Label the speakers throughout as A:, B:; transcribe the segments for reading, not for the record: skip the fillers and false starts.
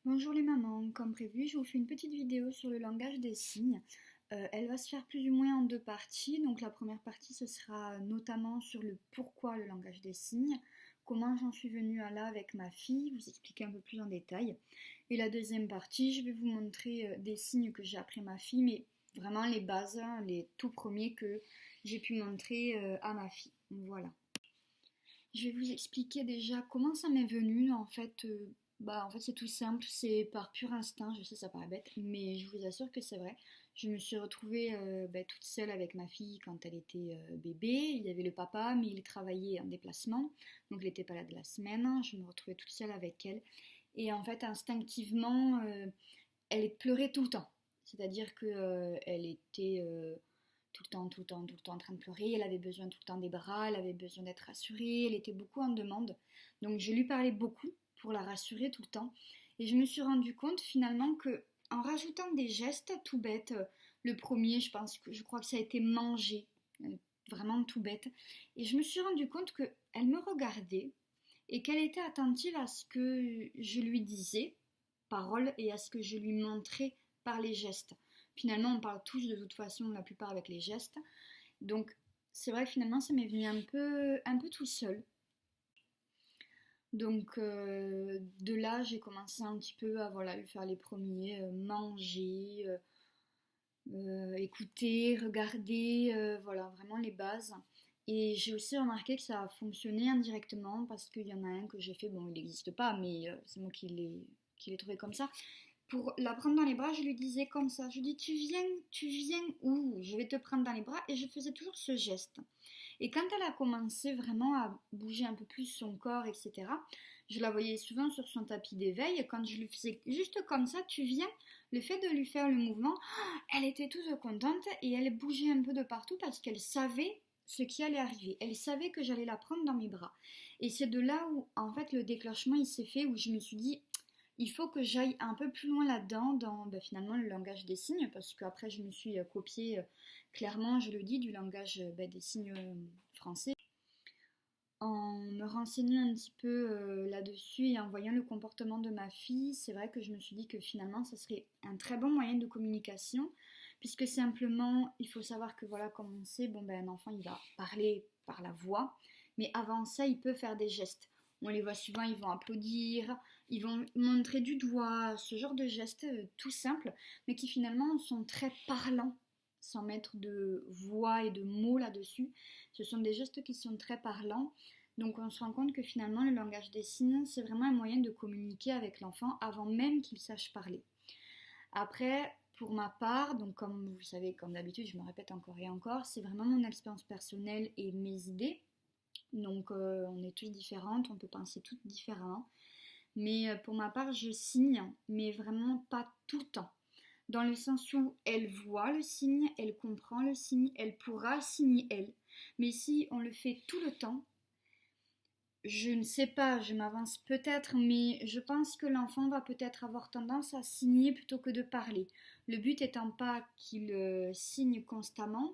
A: Bonjour les mamans, comme prévu, je vous fais une petite vidéo sur le langage des signes. Elle va se faire plus ou moins en deux parties. Donc la première partie, ce sera notamment sur le pourquoi le langage des signes, comment j'en suis venue à là avec ma fille, vous expliquer un peu plus en détail. Et la deuxième partie, je vais vous montrer des signes que j'ai appris à ma fille, mais vraiment les bases, hein, les tout premiers que j'ai pu montrer à ma fille. Voilà. Je vais vous expliquer déjà comment ça m'est venu. En fait, c'est tout simple, c'est par pur instinct. Je sais, ça paraît bête, mais je vous assure que c'est vrai. Je me suis retrouvée toute seule avec ma fille quand elle était bébé. Il y avait le papa, mais il travaillait en déplacement, donc il n'était pas là de la semaine. Je me retrouvais toute seule avec elle. Et en fait, instinctivement, elle pleurait tout le temps. C'est-à-dire qu'elle était tout le temps en train de pleurer. Elle avait besoin tout le temps des bras, elle avait besoin d'être rassurée, elle était beaucoup en demande. Donc je lui parlais beaucoup pour la rassurer tout le temps. Et je me suis rendu compte finalement que en rajoutant des gestes tout bêtes, le premier, je crois que ça a été manger, vraiment tout bête. Et je me suis rendu compte que elle me regardait et qu'elle était attentive à ce que je lui disais, parole, et à ce que je lui montrais par les gestes. Finalement, on parle tous de toute façon, la plupart avec les gestes. Donc, c'est vrai que finalement, ça m'est venu un peu tout seul. Donc, de là, j'ai commencé un petit peu à voilà, lui faire les premiers, manger, écouter, regarder, voilà, vraiment les bases. Et j'ai aussi remarqué que ça a fonctionné indirectement parce qu'il y en a un que j'ai fait, bon, il n'existe pas, mais c'est moi qui l'ai trouvé comme ça. Pour la prendre dans les bras, je lui disais comme ça. Je lui dis, tu viens où? Je vais te prendre dans les bras. Et je faisais toujours ce geste. Et quand elle a commencé vraiment à bouger un peu plus son corps, etc., je la voyais souvent sur son tapis d'éveil. Quand je lui faisais juste comme ça, tu viens, le fait de lui faire le mouvement, elle était toute contente et elle bougeait un peu de partout parce qu'elle savait ce qui allait arriver. Elle savait que j'allais la prendre dans mes bras. Et c'est de là où, en fait, le déclenchement, il s'est fait, où je me suis dit, il faut que j'aille un peu plus loin là-dedans, dans finalement le langage des signes, parce qu'après je me suis copiée clairement, je le dis, du langage des signes français. En me renseignant un petit peu là-dessus et en voyant le comportement de ma fille, c'est vrai que je me suis dit que finalement, ça serait un très bon moyen de communication, puisque simplement, il faut savoir que voilà, comme on sait, un enfant, il va parler par la voix, mais avant ça, il peut faire des gestes. On les voit souvent, ils vont applaudir, ils vont montrer du doigt, ce genre de gestes tout simples, mais qui finalement sont très parlants, sans mettre de voix et de mots là-dessus. Ce sont des gestes qui sont très parlants. Donc on se rend compte que finalement le langage des signes, c'est vraiment un moyen de communiquer avec l'enfant avant même qu'il sache parler. Après, pour ma part, donc comme vous savez, comme d'habitude, je me répète encore et encore, c'est vraiment mon expérience personnelle et mes idées. Donc on est tous différentes, on peut penser toutes différemment. Mais pour ma part, je signe, mais vraiment pas tout le temps. Dans le sens où elle voit le signe, elle comprend le signe, elle pourra signer elle. Mais si on le fait tout le temps, je ne sais pas, je m'avance peut-être, mais je pense que l'enfant va peut-être avoir tendance à signer plutôt que de parler. Le but étant pas qu'il signe constamment,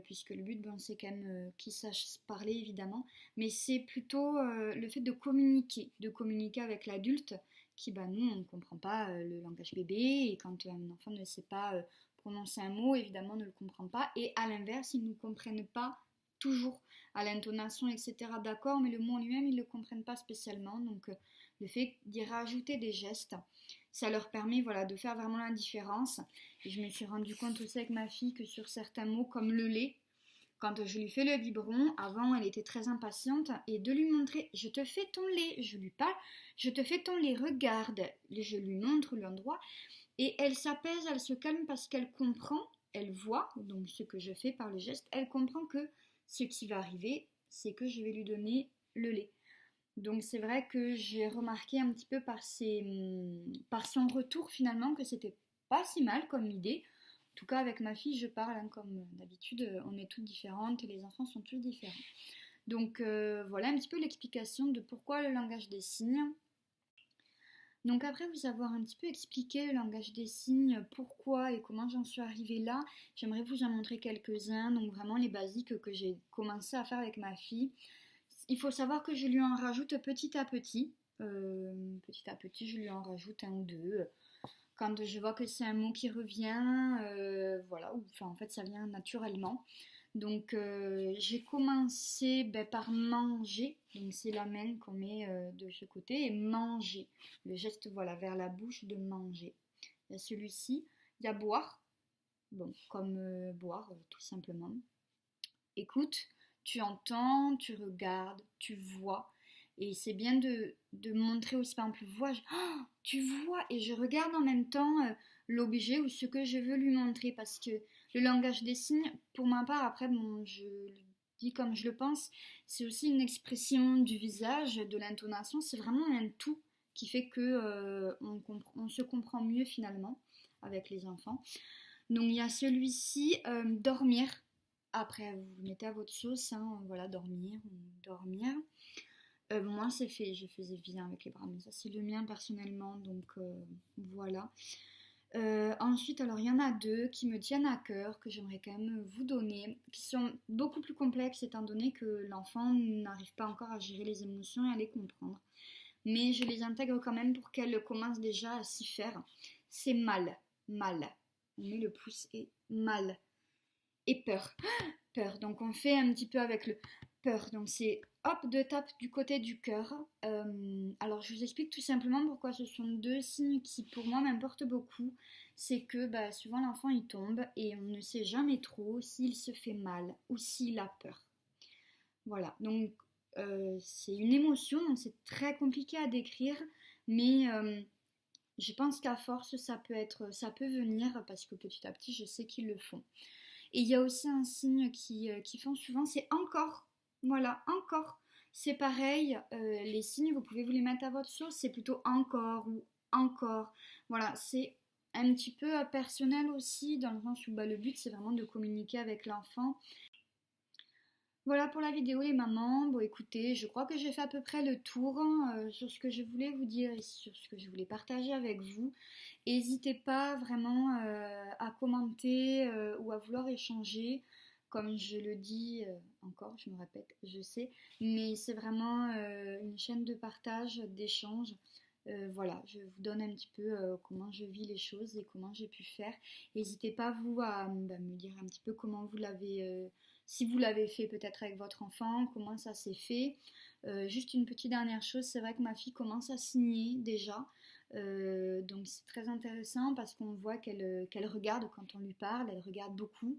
A: puisque le but, bon, c'est quand même qu'il sache parler évidemment, mais c'est plutôt le fait de communiquer avec l'adulte, qui, nous, on ne comprend pas le langage bébé, et quand un enfant ne sait pas prononcer un mot, évidemment, on ne le comprend pas, et à l'inverse, ils ne comprennent pas toujours à l'intonation, etc. D'accord, mais le mot en lui-même, ils ne le comprennent pas spécialement, donc le fait d'y rajouter des gestes, ça leur permet voilà, de faire vraiment la différence. Et je me suis rendu compte aussi avec ma fille que sur certains mots comme le lait, quand je lui fais le biberon, avant elle était très impatiente et de lui montrer je te fais ton lait, je lui parle, je te fais ton lait, regarde, je lui montre l'endroit et elle s'apaise, elle se calme parce qu'elle comprend, elle voit donc ce que je fais par le geste, elle comprend que ce qui va arriver, c'est que je vais lui donner le lait. Donc c'est vrai que j'ai remarqué un petit peu par son retour finalement que c'était pas si mal comme idée. En tout cas avec ma fille je parle comme d'habitude, on est toutes différentes et les enfants sont tous différents. Donc voilà un petit peu l'explication de pourquoi le langage des signes. Donc après vous avoir un petit peu expliqué le langage des signes, pourquoi et comment j'en suis arrivée là, j'aimerais vous en montrer quelques-uns, donc vraiment les basiques que j'ai commencé à faire avec ma fille. Il faut savoir que je lui en rajoute petit à petit. Petit à petit, je lui en rajoute un ou deux. Quand je vois que c'est un mot qui revient, voilà, enfin en fait ça vient naturellement. Donc j'ai commencé par manger, donc c'est la main qu'on met de ce côté, et manger, le geste voilà vers la bouche de manger. Il y a celui-ci, il y a boire, bon comme boire tout simplement. Écoute, tu entends, tu regardes, tu vois. Et c'est bien de montrer aussi, par exemple, vois, oh, tu vois, et je regarde en même temps l'objet ou ce que je veux lui montrer, parce que le langage des signes, pour ma part, après, bon, je le dis comme je le pense, c'est aussi une expression du visage, de l'intonation, c'est vraiment un tout qui fait que on se comprend mieux finalement avec les enfants. Donc il y a celui-ci, dormir. Après, vous le mettez à votre sauce, hein, voilà, dormir, dormir. Moi, c'est fait, je faisais bien avec les bras, mais ça, c'est le mien personnellement, donc voilà. Ensuite, alors, il y en a deux qui me tiennent à cœur, que j'aimerais quand même vous donner, qui sont beaucoup plus complexes, étant donné que l'enfant n'arrive pas encore à gérer les émotions et à les comprendre. Mais je les intègre quand même pour qu'elle commence déjà à s'y faire. C'est mal, mal. On met le pouce et mal. Et peur. Peur. Donc on fait un petit peu avec le peur. Donc c'est hop, deux tapes du côté du cœur. Alors je vous explique tout simplement pourquoi ce sont deux signes qui pour moi m'importent beaucoup. C'est que souvent l'enfant il tombe et on ne sait jamais trop s'il se fait mal ou s'il a peur. Voilà. Donc c'est une émotion, donc c'est très compliqué à décrire, mais je pense qu'à force ça peut venir parce que petit à petit je sais qu'ils le font. Et il y a aussi un signe qui font souvent, c'est encore. Voilà, encore. C'est pareil, les signes, vous pouvez vous les mettre à votre sauce, c'est plutôt encore ou encore. Voilà, c'est un petit peu personnel aussi, dans le sens où le but c'est vraiment de communiquer avec l'enfant. Voilà pour la vidéo les mamans. Bon écoutez, je crois que j'ai fait à peu près le tour sur ce que je voulais vous dire et sur ce que je voulais partager avec vous. N'hésitez pas vraiment à commenter ou à vouloir échanger. Comme je le dis encore, je me répète, je sais, mais c'est vraiment une chaîne de partage, d'échange. Voilà, je vous donne un petit peu comment je vis les choses et comment j'ai pu faire. N'hésitez pas vous à me dire un petit peu comment vous l'avez, si vous l'avez fait peut-être avec votre enfant, comment ça s'est fait. Juste une petite dernière chose, c'est vrai que ma fille commence à signer déjà. Donc c'est très intéressant parce qu'on voit qu'elle regarde quand on lui parle, elle regarde beaucoup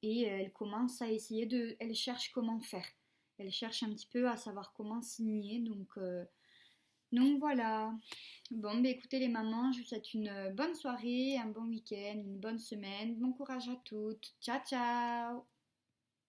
A: et elle commence à essayer elle cherche comment faire. Elle cherche un petit peu à savoir comment signer, donc voilà. Bon, écoutez les mamans, je vous souhaite une bonne soirée, un bon week-end, une bonne semaine. Bon courage à toutes. Ciao, ciao!